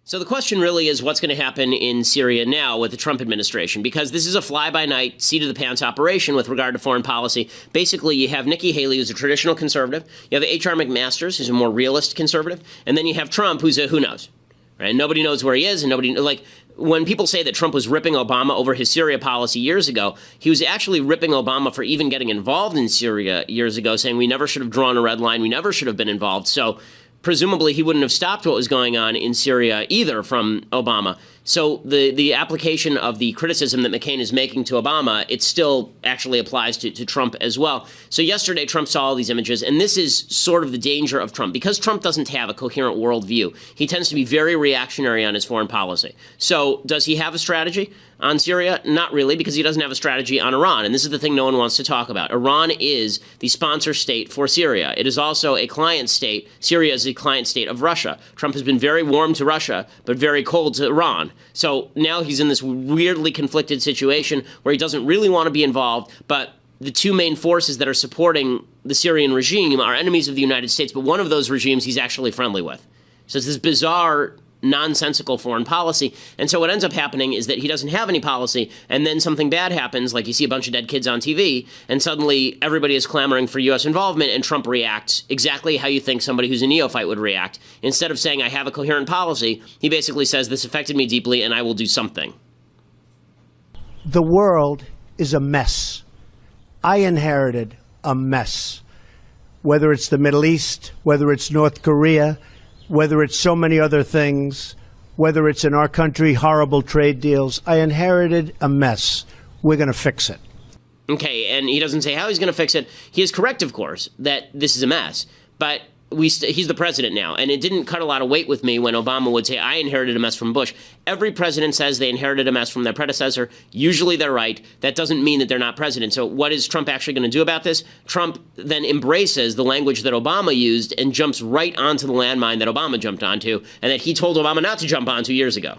So the question really is what's going to happen in Syria now with the Trump administration, because this is a fly-by-night, seat-of-the-pants operation with regard to foreign policy. Basically, you have Nikki Haley, who's a traditional conservative. You have H.R. McMaster, who's a more realist conservative. And then you have Trump, who's a who knows. Right? Nobody knows where he is, and nobody, like, when people say that Trump was ripping Obama over his Syria policy years ago, he was actually ripping Obama for even getting involved in Syria years ago, saying we never should have drawn a red line, we never should have been involved. So presumably he wouldn't have stopped what was going on in Syria either from Obama. So the application of the criticism that McCain is making to Obama, it still actually applies to Trump as well. So yesterday, Trump saw all these images, and this is sort of the danger of Trump. Because Trump doesn't have a coherent worldview, he tends to be very reactionary on his foreign policy. So does he have a strategy on Syria? Not really, because he doesn't have a strategy on Iran. And this is the thing no one wants to talk about. Iran is the sponsor state for Syria. It is also a client state. Syria is a client state of Russia. Trump has been very warm to Russia, but very cold to Iran. So now he's in this weirdly conflicted situation where he doesn't really want to be involved, but the two main forces that are supporting the Syrian regime are enemies of the United States, but one of those regimes he's actually friendly with. So it's this bizarre, nonsensical foreign policy. And so what ends up happening is that he doesn't have any policy, and then something bad happens, like you see a bunch of dead kids on TV, and suddenly everybody is clamoring for U.S. involvement, and Trump reacts exactly how you think somebody who's a neophyte would react. Instead of saying, I have a coherent policy, he basically says, this affected me deeply, and I will do something. The world is a mess. I inherited a mess. Whether it's the Middle East, whether it's North Korea, whether it's so many other things, whether it's in our country, horrible trade deals, I inherited a mess. We're going to fix it. Okay, and he doesn't say how he's going to fix it. He is correct, of course, that this is a mess. But he's the president now, and it didn't cut a lot of weight with me when Obama would say, I inherited a mess from Bush. Every president says they inherited a mess from their predecessor. Usually they're right. That doesn't mean that they're not president. So what is Trump actually going to do about this? Trump then embraces the language that Obama used and jumps right onto the landmine that Obama jumped onto and that he told Obama not to jump onto years ago.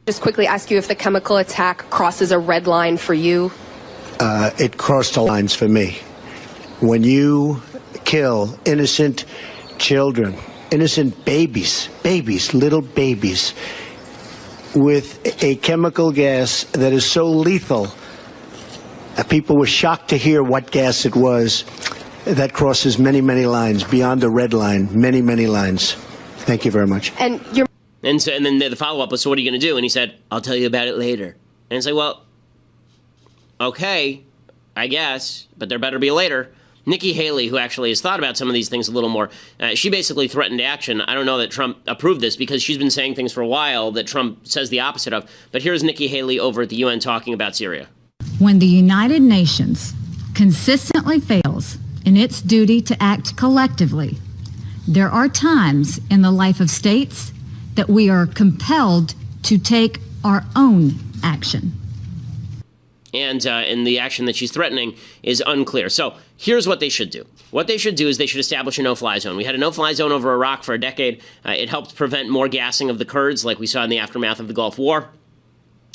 Just quickly ask you if the chemical attack crosses a red line for you. It crossed the lines for me. When you kill innocent children, innocent babies, little babies, with a chemical gas that is so lethal, people were shocked to hear what gas it was. That crosses many, many lines, beyond the red line, many, many lines. Thank you very much. And then the follow-up was, so what are you going to do? And he said, I'll tell you about it later. And it's like, well, okay, I guess, but there better be a later. Nikki Haley, who actually has thought about some of these things a little more, she basically threatened action. I don't know that Trump approved this because she's been saying things for a while that Trump says the opposite of. But here's Nikki Haley over at the UN talking about Syria. When the United Nations consistently fails in its duty to act collectively, there are times in the life of states that we are compelled to take our own action. And the action that she's threatening is unclear. So here's what they should do. What they should do is they should establish a no-fly zone. We had a no-fly zone over Iraq for a decade. It helped prevent more gassing of the Kurds, like we saw in the aftermath of the Gulf War.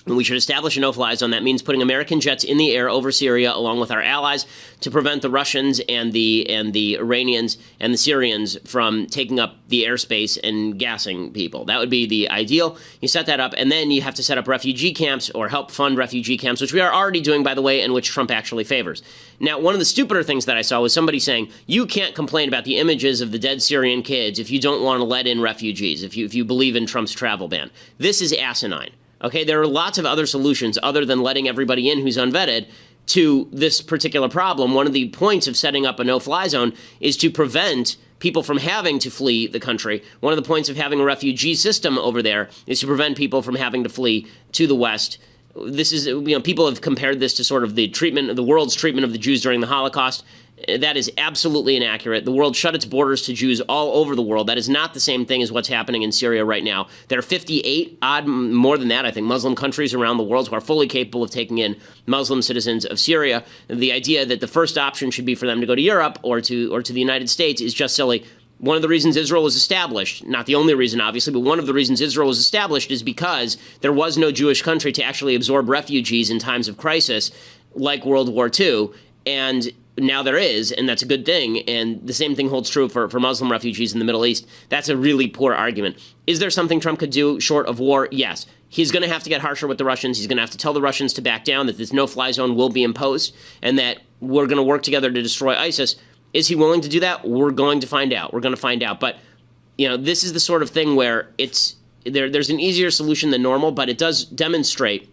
And we should establish a no-fly zone. That means putting American jets in the air over Syria along with our allies to prevent the Russians and the Iranians and the Syrians from taking up the airspace and gassing people. That would be the ideal. You set that up, and then you have to set up refugee camps or help fund refugee camps, which we are already doing, by the way, and which Trump actually favors. Now, one of the stupider things that I saw was somebody saying, you can't complain about the images of the dead Syrian kids if you don't want to let in refugees, if you believe in Trump's travel ban. This is asinine. Okay, there are lots of other solutions other than letting everybody in who's unvetted to this particular problem. One of the points of setting up a no-fly zone is to prevent people from having to flee the country. One of the points of having a refugee system over there is to prevent people from having to flee to the West. This is, people have compared this to sort of the world's treatment of the Jews during the Holocaust. That is absolutely inaccurate. The world shut its borders to Jews all over the world. That is not the same thing as what's happening in Syria right now. There are 58, more than that, I think, Muslim countries around the world who are fully capable of taking in Muslim citizens of Syria. The idea that the first option should be for them to go to Europe or to the United States is just silly. One of the reasons Israel was established, not the only reason, obviously, but one of the reasons Israel was established is because there was no Jewish country to actually absorb refugees in times of crisis like World War II. And now there is, and that's a good thing. And the same thing holds true for Muslim refugees in the Middle East. That's a really poor argument. Is there something Trump could do short of war? Yes. He's going to have to get harsher with the Russians. He's going to have to tell the Russians to back down, that this no-fly zone will be imposed, and that we're going to work together to destroy ISIS. Is he willing to do that? We're going to find out. We're going to find out. But, this is the sort of thing where there's an easier solution than normal, but it does demonstrate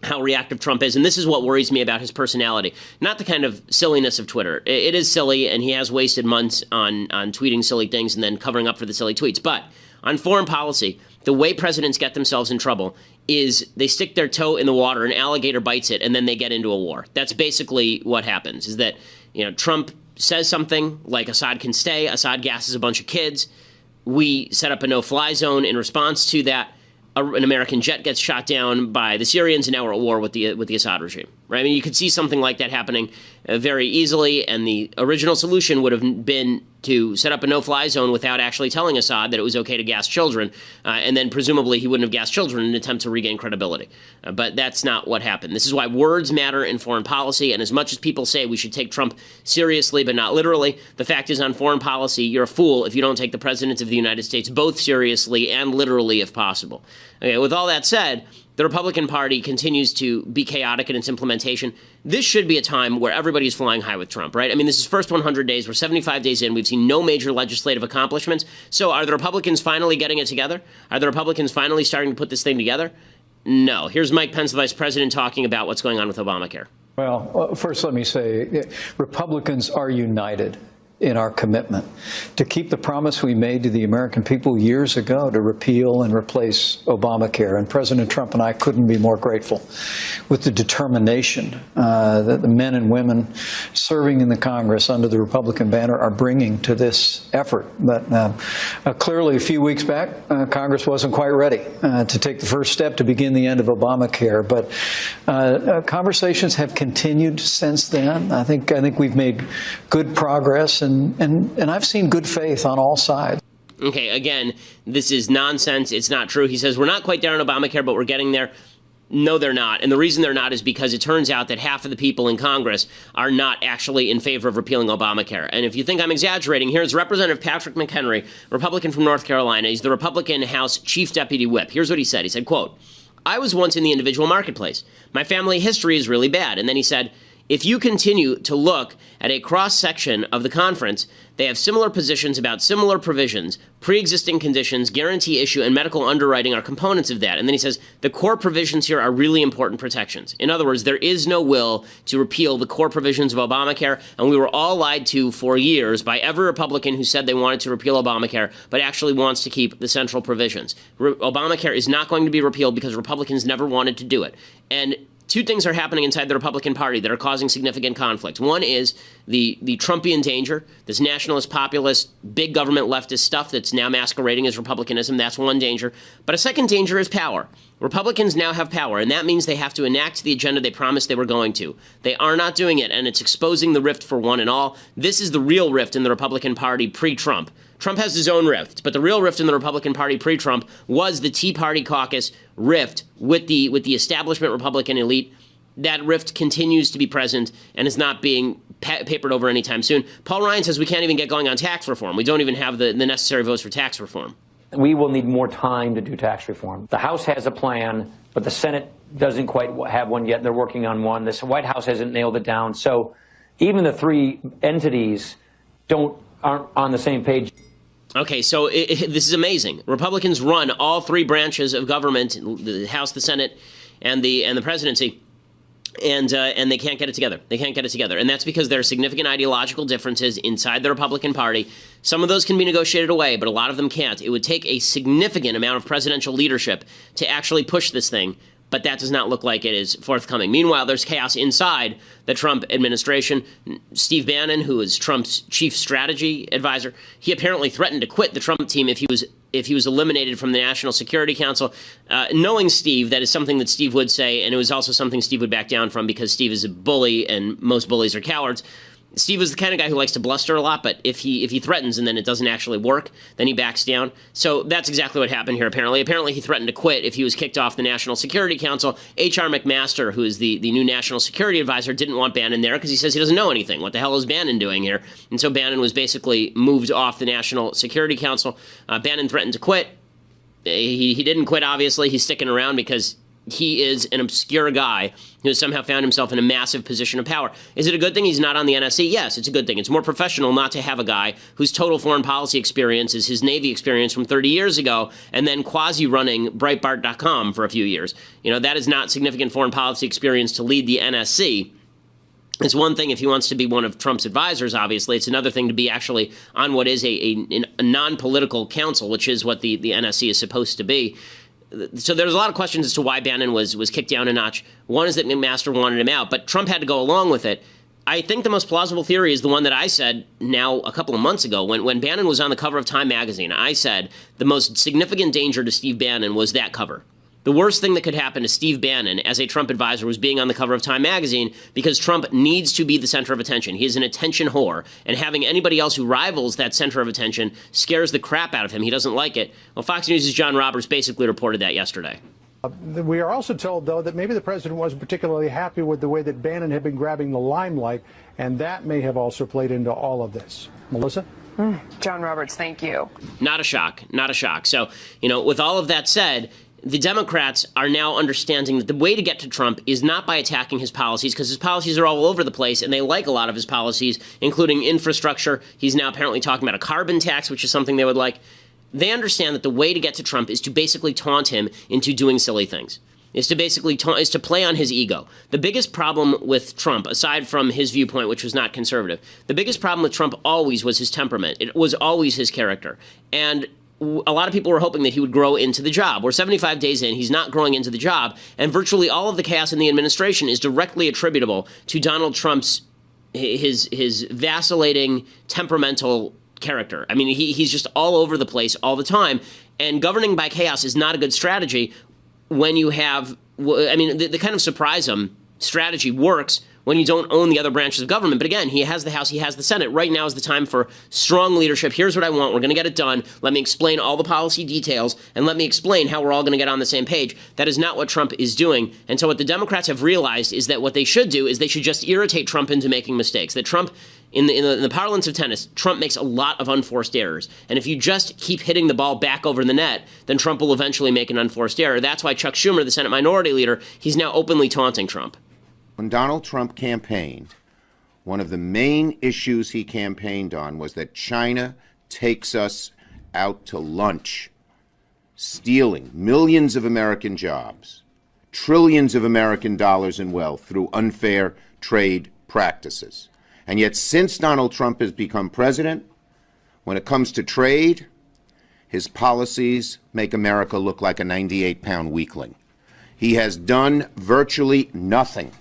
how reactive Trump is. And this is what worries me about his personality. Not the kind of silliness of Twitter. It is silly, and he has wasted months on tweeting silly things and then covering up for the silly tweets. But on foreign policy, the way presidents get themselves in trouble is they stick their toe in the water, an alligator bites it, and then they get into a war. That's basically what happens, is that, Trump says something like Assad can stay, Assad gasses a bunch of kids, we set up a no-fly zone in response to that. An American jet gets shot down by the Syrians, and now we're at war with the Assad regime. Right? I mean, you could see something like that happening very easily, and the original solution would have been to set up a no-fly zone without actually telling Assad that it was okay to gas children, and then presumably he wouldn't have gassed children in an attempt to regain credibility. But that's not what happened. This is why words matter in foreign policy, and as much as people say we should take Trump seriously but not literally, the fact is on foreign policy, you're a fool if you don't take the president of the United States both seriously and literally if possible. Okay, with all that said, the Republican Party continues to be chaotic in its implementation. This should be a time where everybody's flying high with Trump, right? I mean, this is first 100 days. We're 75 days in. We've seen no major legislative accomplishments. So are the Republicans finally getting it together? Are the Republicans finally starting to put this thing together? No. Here's Mike Pence, the vice president, talking about what's going on with Obamacare. Well, first let me say, Republicans are united in our commitment to keep the promise we made to the American people years ago to repeal and replace Obamacare. And President Trump and I couldn't be more grateful with the determination that the men and women serving in the Congress under the Republican banner are bringing to this effort. But clearly, a few weeks back, Congress wasn't quite ready to take the first step to begin the end of Obamacare. But conversations have continued since then. I think we've made good progress, and I've seen good faith on all sides. Okay, again, this is nonsense. It's not true. He says, we're not quite there on Obamacare, but we're getting there. No, they're not. And the reason they're not is because it turns out that half of the people in Congress are not actually in favor of repealing Obamacare. And if you think I'm exaggerating, here's Representative Patrick McHenry, Republican from North Carolina. He's the Republican House Chief Deputy Whip. Here's what he said. He said, quote, "I was once in the individual marketplace. My family history is really bad." And then he said, "If you continue to look at a cross-section of the conference, they have similar positions about similar provisions. Pre-existing conditions, guarantee issue, and medical underwriting are components of that." And then he says, "The core provisions here are really important protections." In other words, there is no will to repeal the core provisions of Obamacare, and we were all lied to for years by every Republican who said they wanted to repeal Obamacare, but actually wants to keep the central provisions. Obamacare is not going to be repealed because Republicans never wanted to do it. And two things are happening inside the Republican Party that are causing significant conflict. One is the Trumpian danger, this nationalist, populist, big government leftist stuff that's now masquerading as republicanism. That's one danger. But a second danger is power. Republicans now have power, and that means they have to enact the agenda they promised they were going to. They are not doing it, and it's exposing the rift for one and all. This is the real rift in the Republican Party pre-Trump. Trump has his own rift, but the real rift in the Republican Party pre-Trump was the Tea Party caucus rift with the establishment Republican elite. That rift continues to be present and is not being papered over anytime soon. Paul Ryan says we can't even get going on tax reform. We don't even have the necessary votes for tax reform. We will need more time to do tax reform. The House has a plan, but the Senate doesn't quite have one yet. They're working on one. The White House hasn't nailed it down. So even the three entities aren't on the same page. Okay, so this is amazing. Republicans run all three branches of government, the House, the Senate, and the presidency, and they can't get it together. They can't get it together, and that's because there are significant ideological differences inside the Republican Party. Some of those can be negotiated away, but a lot of them can't. It would take a significant amount of presidential leadership to actually push this thing, but that does not look like it is forthcoming. Meanwhile, there's chaos inside the Trump administration. Steve Bannon, who is Trump's chief strategy advisor, he apparently threatened to quit the Trump team if he was eliminated from the National Security Council. Knowing Steve, that is something that Steve would say, and it was also something Steve would back down from because Steve is a bully and most bullies are cowards. Steve was the kind of guy who likes to bluster a lot, but if he threatens and then it doesn't actually work, then he backs down. So that's exactly what happened here, apparently. Apparently, he threatened to quit if he was kicked off the National Security Council. H.R. McMaster, who is the new National Security Advisor, didn't want Bannon there because he says he doesn't know anything. What the hell is Bannon doing here? And so Bannon was basically moved off the National Security Council. Bannon threatened to quit. He didn't quit, obviously. He's sticking around because he is an obscure guy who has somehow found himself in a massive position of power. Is it a good thing he's not on the NSC? Yes, it's a good thing. It's more professional not to have a guy whose total foreign policy experience is his Navy experience from 30 years ago and then quasi-running Breitbart.com for a few years. That is not significant foreign policy experience to lead the NSC. It's one thing if he wants to be one of Trump's advisors, obviously. It's another thing to be actually on what is a non-political council, which is what the NSC is supposed to be. So there's a lot of questions as to why Bannon was kicked down a notch. One is that McMaster wanted him out, but Trump had to go along with it. I think the most plausible theory is the one that I said now a couple of months ago. When Bannon was on the cover of Time magazine, I said the most significant danger to Steve Bannon was that cover. The worst thing that could happen to Steve Bannon as a Trump advisor was being on the cover of Time magazine because Trump needs to be the center of attention. He is an attention whore, and having anybody else who rivals that center of attention scares the crap out of him. He doesn't like it. Well, Fox News' John Roberts basically reported that yesterday. We are also told, though, that maybe the president wasn't particularly happy with the way that Bannon had been grabbing the limelight, and that may have also played into all of this. Melissa? John Roberts, thank you. Not a shock. Not a shock. So, with all of that said, the Democrats are now understanding that the way to get to Trump is not by attacking his policies, because his policies are all over the place, and they like a lot of his policies, including infrastructure. He's now apparently talking about a carbon tax, which is something they would like. They understand that the way to get to Trump is to basically taunt him into doing silly things, is to play on his ego. The biggest problem with Trump, aside from his viewpoint, which was not conservative, the biggest problem with Trump always was his temperament. It was always his character. And a lot of people were hoping that he would grow into the job. We're 75 days in, he's not growing into the job, and virtually all of the chaos in the administration is directly attributable to Donald Trump's his vacillating, temperamental character. I mean, he's just all over the place all the time, and governing by chaos is not a good strategy when you have, the kind of surprise him strategy works when you don't own the other branches of government. But again, he has the House, he has the Senate. Right now is the time for strong leadership. Here's what I want. We're going to get it done. Let me explain all the policy details, and let me explain how we're all going to get on the same page. That is not what Trump is doing. And so what the Democrats have realized is that what they should do is they should just irritate Trump into making mistakes. That Trump, in the parlance of tennis, Trump makes a lot of unforced errors. And if you just keep hitting the ball back over the net, then Trump will eventually make an unforced error. That's why Chuck Schumer, the Senate Minority Leader, he's now openly taunting Trump. When Donald Trump campaigned, one of the main issues he campaigned on was that China takes us out to lunch, stealing millions of American jobs, trillions of American dollars in wealth through unfair trade practices. And yet, since Donald Trump has become president, when it comes to trade, his policies make America look like a 98-pound weakling. He has done virtually nothing.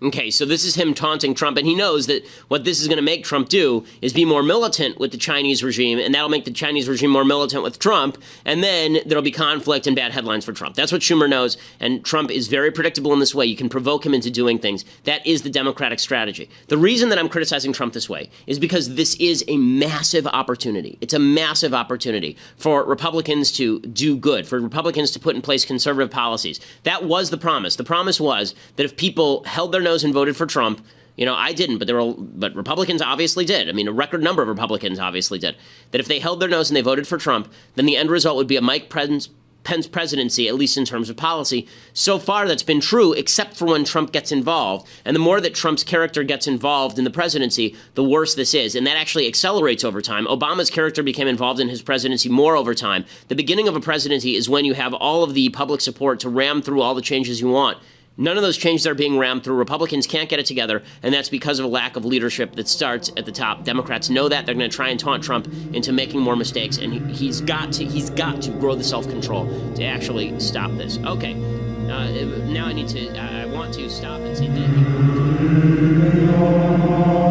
Okay, so this is him taunting Trump, and he knows that what this is going to make Trump do is be more militant with the Chinese regime, and that'll make the Chinese regime more militant with Trump, and then there'll be conflict and bad headlines for Trump. That's what Schumer knows, and Trump is very predictable in this way. You can provoke him into doing things. That is the Democratic strategy. The reason that I'm criticizing Trump this way is because this is a massive opportunity. It's a massive opportunity for Republicans to do good, for Republicans to put in place conservative policies. That was the promise. The promise was that if people held their nose and voted for Trump, I didn't, but Republicans obviously did. I mean, a record number of Republicans obviously did. That if they held their nose and they voted for Trump, then the end result would be a Mike Pence presidency, at least in terms of policy. So far, that's been true, except for when Trump gets involved. And the more that Trump's character gets involved in the presidency, the worse this is. And that actually accelerates over time. Obama's character became involved in his presidency more over time. The beginning of a presidency is when you have all of the public support to ram through all the changes you want. None of those changes are being rammed through. Republicans can't get it together, and that's because of a lack of leadership that starts at the top. Democrats know that. They're going to try and taunt Trump into making more mistakes, and he's got to grow the self-control to actually stop this. Okay, now I want to stop and say thank you.